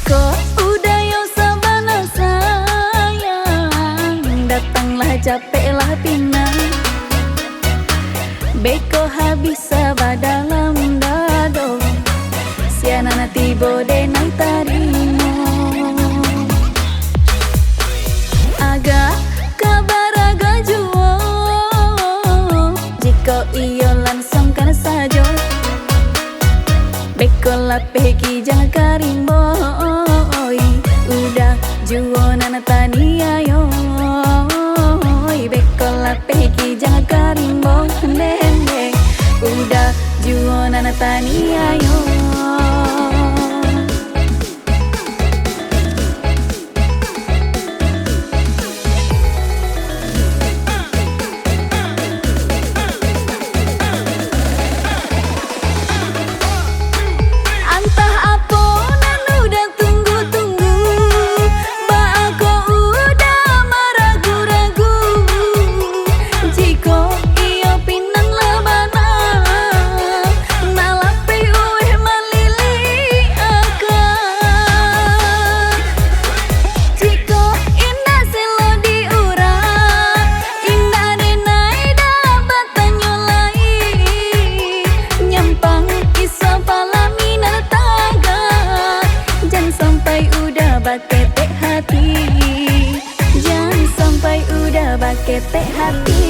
Jika udah yo sabana sayang, datanglah capeklah pinang. Beko habis sabah dalam dado, sianana tibo de nang tarimo. Aga kabar aga juo, jika iyo langsung kan sajo. Beko la pegi jangan karimboy, udah juo nana tania yo. Beko la pegi jangan karimboy, nene udah juo nana tania yo. Ketek hati, jangan sampai udah baketek hati.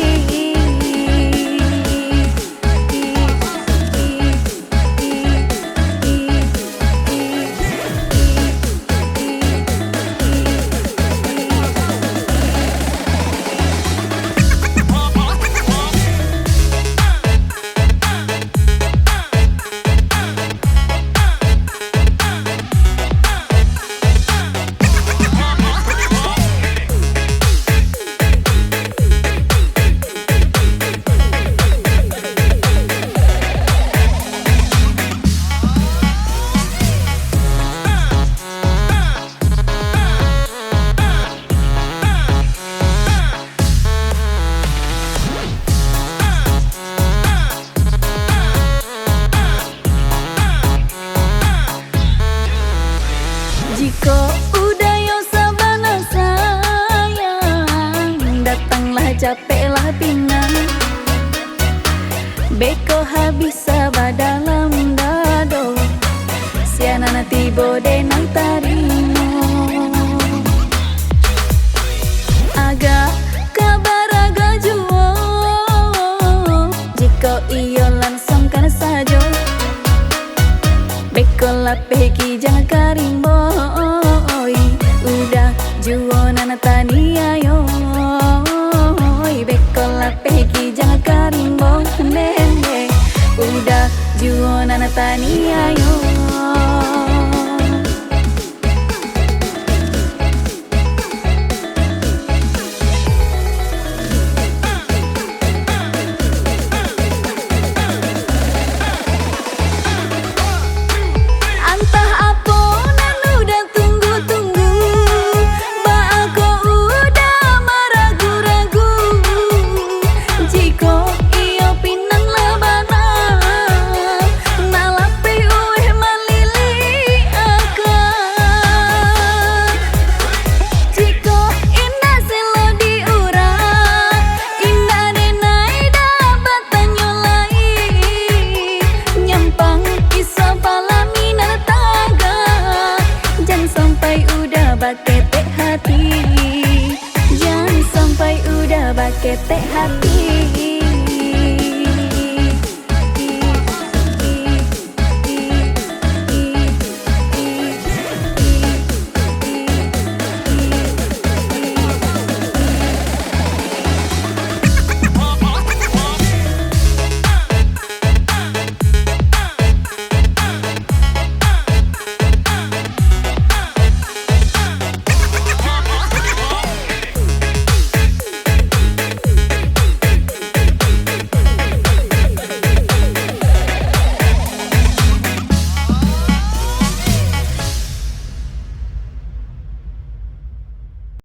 Jika udah yo sabana sayang, datanglah capeklah pinang. Beko habis sabah dalam dado, sianana tibo de nang tarimo. Aga kabar aga juo, jika iyo langsung kan sajo. Beko la pegi jangan karimboy, udah juo nana tania yo. Beko la pegi jangan karimboy, nene udah juo nana tania yo. Ketek hati, jangan sampai udah baketek hati.